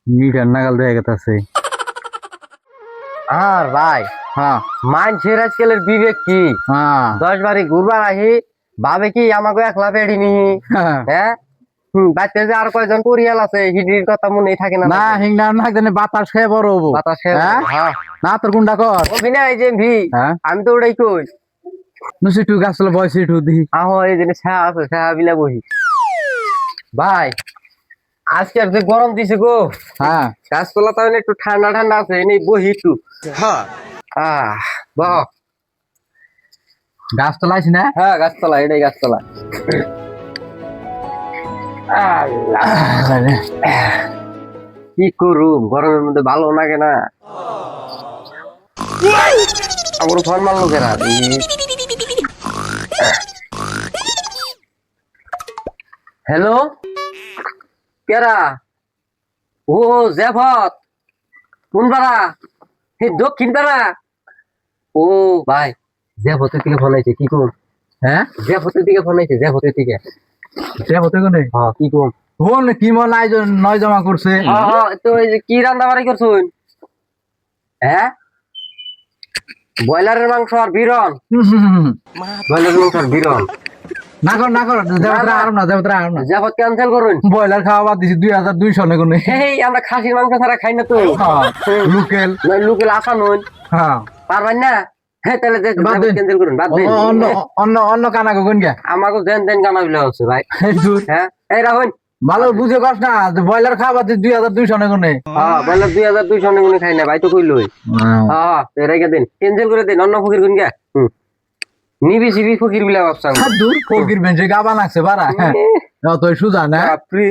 Metre নাগাল দেখা গেছে। আর ভাই হ্যাঁ মানুষের আজকালের বিবেক কি? হ্যাঁ 10 বারে ঘুরবার আহি ভাবে কি আমাকে একলা বেড়িনি? হ্যাঁ বাচ্চা যে আর কয়জন পরিয়াল আছে হিডির কথা মনে থাকে না? না হিংনা না জানি বাতাস খেয়ে বড় হবো। বাতাস খেয়ে হ্যাঁ? হ্যাঁ না তোর গুন্ডা কর অভিনয় যে ভি হ্যাঁ আমি তো ওটাই কই নুসি টু গাছলে বয়সি টু দি আহ এই যে ছায়া আছে ছায়া বিলা বহি ভাই আজকে আর যে গরম দিছে গো হ্যাঁ গাছতলা তো একটু ঠান্ডা ঠান্ডা আছে এই বহি একটু হ্যাঁ বাহ গাছ তো লাইছি না হ্যাঁ গাছতলা এটাই গাছতলা কি করুম গরমের মধ্যে ভালো লাগে না আমার ফোন মারলো কেনা হ্যালো কেরা ও জেফত কোন পাড়া হে দক্ষিণ পাড়া ও ভাই জেফতের থেকে ফোন আইছে কি করুন হ্যাঁ জেফতের দিকে ফোন আইছে জেফতের দিকে সে হতে কোনে হ্যাঁ কি করুন ফোন কি মন আয়োজন নয় জমা করছে তো এই যে কি রান্না বাড়ি করছুন হ্যাঁ ব্রয়লারের মাংস আর বিরন ব্রয়লারের মাংস আর বিরন না কর দেবত্রা আরাম না দেবত্রা আরাম না জেফত ক্যান্সেল করুন ব্রয়লার খাওয়া বাদ দিছি 2200 নে কোনে এই আমরা খাসির মাংস ছাড়া খাই না তো লোকেল লোকেল আসা নন হ্যাঁ পারবেন না হ্যাঁ তাহলে বাদ দেন। ক্যান্সেল করুন বাদ দেন অন্য অন্য অন্য কানা কোন গে আমাকে দেন দেন গানা বিলা হচ্ছে ভাই দূর হ্যাঁ এই রাহুল ভালো বুঝে কস না ব্রয়লার খাওয়া বাদ দিছি 2200 নে কোনে হ্যাঁ বললাম 2200 নিগুনি খাই না ভাই তো কইলই হ্যাঁ রেখে দিন ক্যান্সেল করে দিন অন্য ফকির গুন গে নিবি সিবি ফকির বিলা ভাবছাম দূর ফকির বেঞ্চে গাবা নাকছে বাড়া তুই সুজা না বাপরে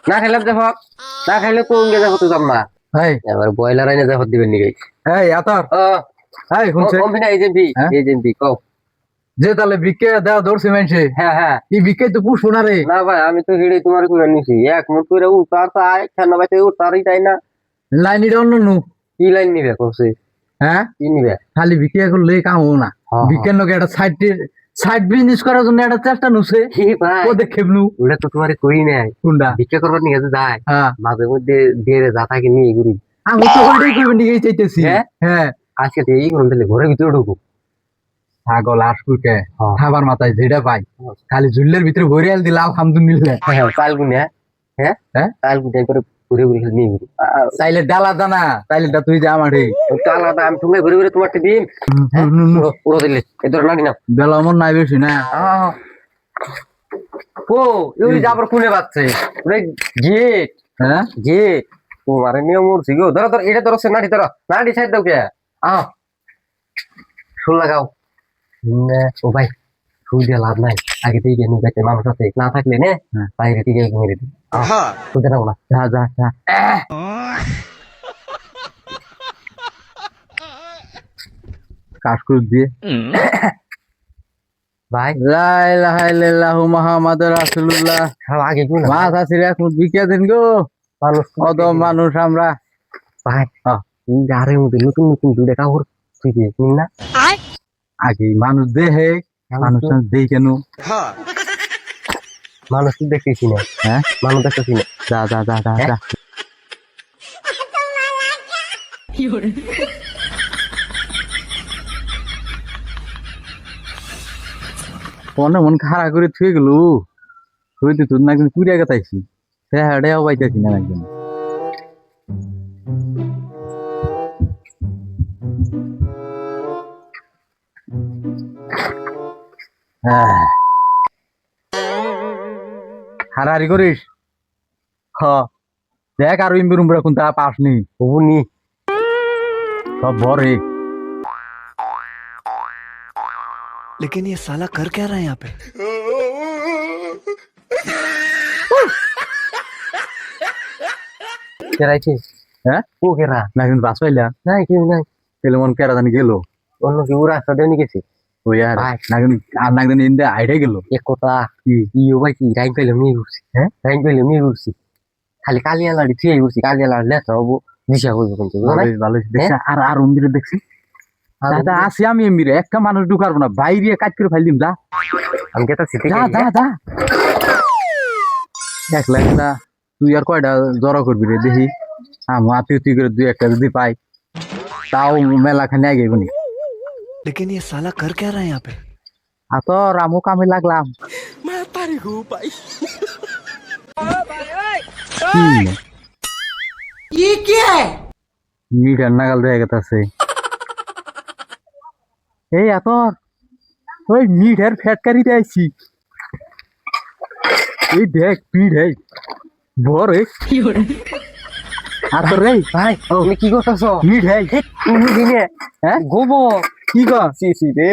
না খেলাম দেখো না খাইলে কোন গে দেখো তো না এই এবার বয়লার আইনে দেখো দিবেন নি গাইস এই আতর এই শুনছে কম্বিনা এজেন্সি কও যে তাহলে বিকে দেওয়া ধরছে মেনছে হ্যাঁ হ্যাঁ এই বিকে তো পুষবো না রে না ভাই আমি তো হিড়ে তোমার করে নিছি এক মুঠ করে উতার চাই খানা বাইতে উতারই তাই না লাইনিটা অন্য নু কি লাইন নিবে কইছে হ্যাঁ কি নিবে খালি বিকে করলে কাম হবো না বিকের লোক একটা সাইড বিজনেস করার জন্য একটা চেষ্টা নুছে কি ভাই ও দেখেব নু ওটা তো তোমারে কই নাই কোনটা ভিক্ষা করবার নিয়ে যায় হ্যাঁ মাঝে মধ্যে দিয়ে যা থাকে নিয়ে ঘুরি আমি তো ওইটাই করবেন নিয়ে চাইতেছি হ্যাঁ আজকে তো এই করুন তাহলে ঘরের ভিতরে ঢুকু ছাগল আসকুকে খাবার মাথায় যেটা পাই খালি ঝুল্লের ভিতরে ভরে আল দিলাম আলহামদুলিল্লাহ কালগুনে হ্যাঁ হ্যাঁ কালগুনে করে ঘুরে ঘুরে খালি নিয়ে ঘুরি তাইলে ডালা দানা তাইলেটা তুই যা আমার আলাদা আমি তুমি ঘুরে ঘুরে তোমার দিন পুরো দিলে এ ধর নাকি না বেলা মন নাই বেশি না ও ইউরি যাবার খুলে পাচ্ছে গেট হ্যাঁ গেট তোমার নিয়ম উঠছি গো ধরো ধর এটা ধরো নাটি ধরো নাটি সাইড দাও কে শুন লাগাও ও ভাই ফুল দিয়ে লাভ নাই আগে থেকে নিয়ে যাচ্ছে মানুষ আছে না থাকলে নে বাইরে থেকে মেরে দিই শুনতে নাও না যা যা যা কাজ করে দিয়ে ভাই লা ইলাহা ইল্লাল্লাহু মুহাম্মাদুর রাসূলুল্লাহ আগে গুণ মাথা সিরে এখন বিকে দিন গো মানুষ কত মানুষ আমরা ভাই আরে মধ্যে নতুন নতুন দুটো কাপড় তুই দিয়ে না আগে মানুষ দেহে মানুষ দেই কেন মানুষ তো দেখতেছি না হ্যাঁ মানুষ দেখতেছি না যা যা যা যা যা মনে মন খারাপ করে থুয়ে গেল তুই তো তুই না একদিন কুড়িয়া গেতাইছি সে হাড়েও পাইতেছি না একদিন হারাহারি করিস দেখ আর ইম্বি রুম্বরা কোন তা পাসনি ওনি সব ভরে लेकिन ये साला कर क्या रहा है यहाँ पे কেরাইছে হ্যাঁ ও কেরা না কিন্তু বাস পাইলা নাই কেউ নাই তাহলে মন কেরা জানি গেল অন্য কেউ রাস্তা দিয়ে নিয়ে গেছে ওই আর না কিন্তু আর না কিন্তু ইন্দে আইডে গেল এক কথা ইও ভাই কি রাইন পেলে নিয়ে ঘুরছি হ্যাঁ রাইন পেলে নিয়ে ঘুরছি খালি কালিয়া লাড়ি থিয়ে ঘুরছি কালিয়া লাড়ি লেখা হবো দিশা করবো কিন্তু ভালো দেখছি আর আর মন্দিরে দেখছি দাদা আসি আমি এমনি রে একটা মানুষ ঢুকারবো না বাইরে কাজ করে ফেল দিম যা আমি কেটা সিটি যা যা যা একলা একটা তুই আর কয়টা জড়ো করবি রে দেখি আমার তুই তুই করে দুই একটা যদি পাই তাও মেলা খানে আগে গুনি लेकिन ये साला कर क्या रहा है यहाँ पे আর তো রামু কামে লাগলাম মিটার নাগাল দেয়া গেছে এই এত ওই মিঠার ফ্যাটকারিতে আইছি এই দেখ পিঠ এই বড় আর তোর রে ভাই তুমি কি করতেছো মিঠ এই তুমি দিনে হ্যাঁ গোবর কি কর সি সি রে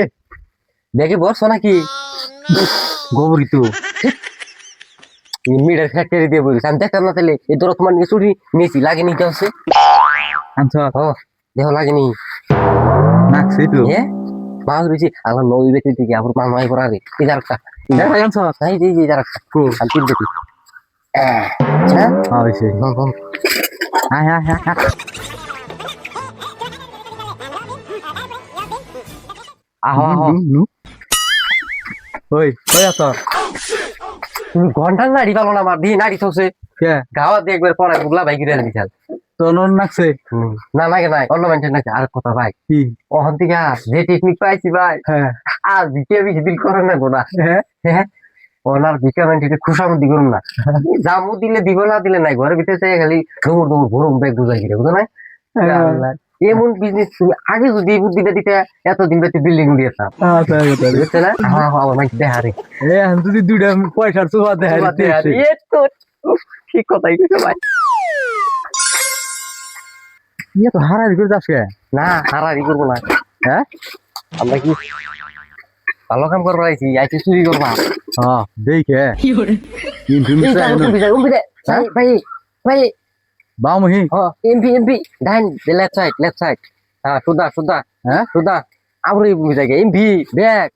দেখে বসছো নাকি গোবরই তো মিডের ফ্যাক্টরি দিয়ে বলিস আমি দেখতাম না তাহলে এই ধরো তোমার নিয়ে চুরি মেসি লাগেনি কে হচ্ছে আনছ ও দেখো লাগেনি নাকছি তো হ্যাঁ মাছ রয়েছে আল্লাহ নদী দেখতে থেকে আবার মাছ মাই করা রে এই যারটা দেখাই আনছ তাই এই যারটা কো আমি তিন দেখি হ্যাঁ হইছে আয় আয় আয় আহো আহো নু ওই ওই আত তুমি ঘন্টা নাড়ি পালো না আমার দিয়ে নাড়ি থসে কে গাওয়া দিয়ে একবার পড়া গুলা ভাই গিরে বিশাল তোর নাকছে না লাগে নাই অন্য মানুষের নাকি আর কথা ভাই কি ওখান থেকে যে টেকনিক পাইছি ভাই হ্যাঁ আর বিকে বেশি দিল করে না গোনা হ্যাঁ হ্যাঁ ওনার বিকে মানুষকে খুশামতি করুন না জামু দিলে দিব না দিলে নাই ঘরের ভিতরে থেকে খালি দৌড় দৌড় ভরুম ব্যাগ বুঝাই গিরে বুঝো নাই এমন বিজনেস তুমি আগে যদি এই বুদ্ধিটা দিতে এতদিন বেশি বিল্ডিং দিয়েতাম বুঝছে না হ্যাঁ আমার মাইক দেহারে এ যদি দুইটা পয়সার সুবাদ দেয় এ তো ঠিক কথাই কইছো ভাই ইয়ে তো হারাই করে যাস কে না হারারি করবো না হ্যাঁ আমরা কি ভালো কাম করবো আইছি আইছি চুরি করবা হ্যাঁ দেখে কিন্তু ভাই ভাই বামহি এমপি ডান লেফট সাইড হ্যাঁ সুদা হ্যাঁ সুদা আবার এই ভূমি জায়গায় এমপি দেখ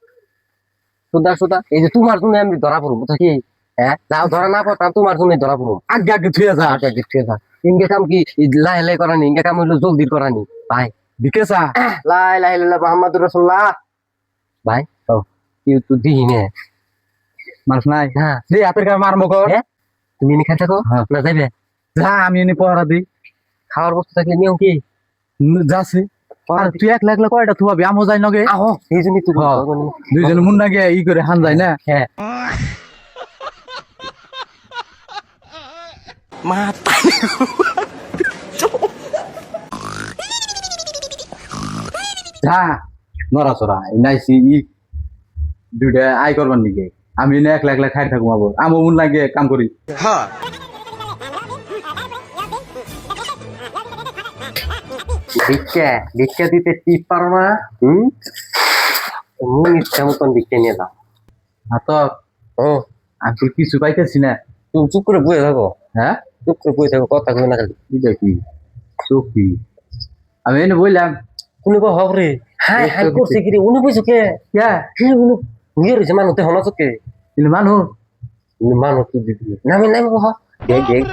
সুদা এই যে তোমার জন্য আমি ধরা পড়বো বুঝছো কি হ্যাঁ যাও ধরা না পড়তাম তোমার জন্য ধরা পড়বো আগে আগে থুয়ে যা আচ্ছা ঠিক আছে ইনকে কাম কি লাই লাই করানি ইনকে কাম হইলো জলদি করানি ভাই বিকেসা লাই লাই লাই মুহাম্মাদুর রাসূলুল্লাহ ভাই ও ইউ তো দিনে মানুষ নাই হ্যাঁ দে হাতের কাছে মারমো কর হ্যাঁ তুমি এনে খাই থাকো হ্যাঁ। না যাইবে যা আমি এনে পড়া দিই খাওয়ার বস্তু থাকলে নিয়ম কি যাচ্ছে আর তুই একলা একলা কয়টা থুয়াবি আমও যাই নগে আহো এই জন্যই তো হ্যাঁ। দুইজন মুন্না গিয়ে ই করে হান যায় না হ্যাঁ যা নড়াচড়া নাইছি ই দুইটা আয় করবার নিকে আমি এনে একলা একলা খাই থাকুম আবার আমও মুন্না গিয়ে কাম করি ভিক্ষা দিতে টিপ পারো না মন ইচ্ছা মতন ভিক্ষা নিয়ে দাও আর তো ও আমি তো কিছু পাইতেছি না তুমি চুপ করে বয়ে থাকো হ্যাঁ চুপ করে বয়ে থাকো কথা কই না খালি এটা কি চোখি আমি এনে বললাম উনি কো হবরে হাই হাই করছে কি রে উনি বুঝছো কে কে হ্যাঁ উনি নিয়ে রয়েছে মানুষ তো হনা চোখে কিন্তু মানুষ মানুষ তো দিদি নামি নামি কহ দেখ দেখ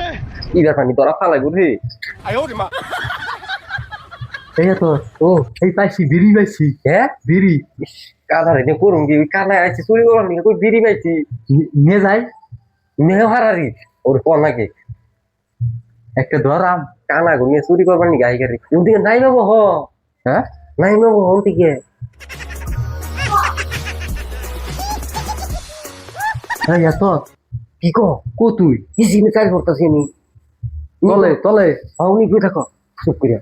ইরা পানি তোরা ফালাই বুঝি এই তো ও এই পাইছি বিড়ি পাইছি হ্যাঁ বিড়ি কাদারে নে করুম কি কানা আইছি চুরি করার নিয়ে কই বিড়ি পাইছি নিয়ে যাই নেহ হারারি ওর পর নাকি একটা ধরাম কানা গো নিয়ে চুরি করবার নি গাই গাড়ি ওদিকে নাই বাবু হ হ্যাঁ নাই বাবু ওদিকে এই এত কি কো কো তুই কি জিনিস কাজ করতেছি নি তলে তলে আউনি কই থাকো চুপ করিয়া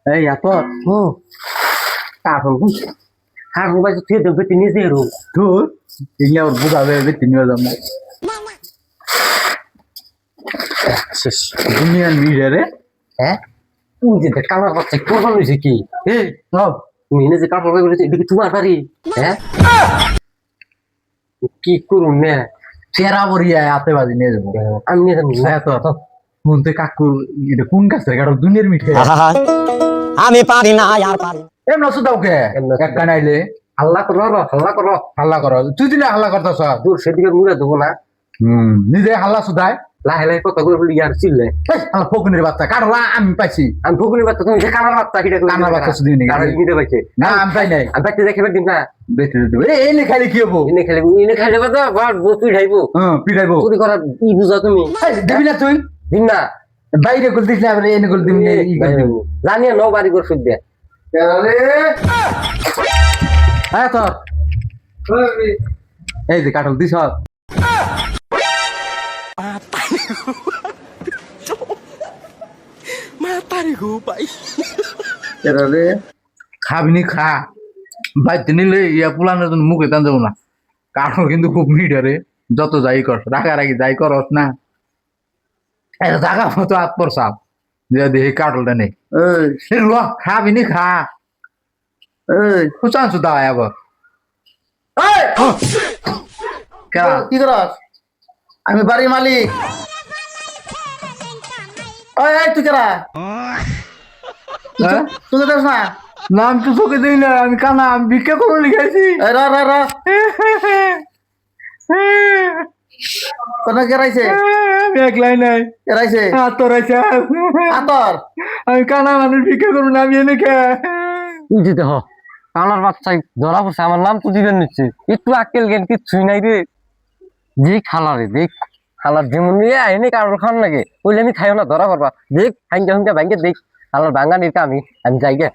এই এত ও কারণ কারণ বাই তুই দেবে তিনি জেরো তোর এগুলা ওর বুঝাবে বেশি নিয়ে যাবো শেষ দুনিয়ার মিরে রে হ্যাঁ তুই যে কালার বাচ্চা করবার হয়েছে কি এই সব তুমি এনে যে কাপড় করেছে এটা কি তোমার বাড়ি হ্যাঁ কি করুন না চেরা বরিয়া হাতে বাজি নিয়ে যাবো আমি নিয়ে যাবো এত মনতে কাকুর এটা কোন কাছে কারো দুনিয়ার মিঠে আমি পারি না আর পারি এমন সুদাও কে এক কানাইলে হাল্লা করো হাল্লা করো হাল্লা করো তুই দিলে হাল্লা করতেছ দূর সেদিকে মুড়ে দেবো না নিজে হাল্লা সুদায় লাহে লাহে কথা করে বলি ইয়ার চিল্লে আমার ফকুনের বাচ্চা কাটলা আমি পাইছি আমি ভুগুনি বাচ্চা তুমি যে কানার বাচ্চা হিটা কানার বাচ্চা শুধু নিয়ে কানার নিতে পাইছে না আমি পাই নাই আমি বাচ্চা দেখে দিম না বেঁচে দেবো এই নে খালি কি হবো ইনে খাইলে বাদ বাদ বসুই খাইবো হ্যাঁ পিটাইবো চুরি করা ই বুঝা তুমি দেবি না তুই দিন না বাইরে করে দিস না এনে করে দিবি না ই করে দিবি জানিয়ে নও বাড়ি করে সুদ দেয় হ্যাঁ তোর এই যে কাটল দিস রে খাবিনি খা বাইতে নিলে ইয়া পুলানোর জন্য মুখে টান যাবো না কাঠো কিন্তু খুব মিডারে যত যাই কর রাগারাগি যাই করস না এটা জাগা মতো আত্মর সাপ যে দেখি কাটলটা নেই ল খাবিনি খা খুচান সুদা আবার কি করস আমি বাড়ির মালিক ওই এই তুই কেরা তুই দেখ না নাম তো চোখে দিই না আমি কানা আমি ভিক্ষা করে লিখাইছি এই র র র কোন কেরাইছে আমি একলাই নাই কেরাইছে আতর আছে আতর আমি কানা মানুষ ভিক্ষা করবো না আমি এনে খা দিতে হ কানার বাচ্চাই ধরা পড়ছে আমার নাম তো দিবেন নিচ্ছে একটু আক্কেল জ্ঞান কিচ্ছুই নাই রে দেখ খালা রে দেখ খালার যেমন নিয়ে আইনি কারোর খান লাগে বললে আমি খাইও না ধরা করবা দেখ হাঙ্গা হুঙ্গা ভাঙ্গে দেখ খালার ভাঙ্গা নিতে আমি যাই গে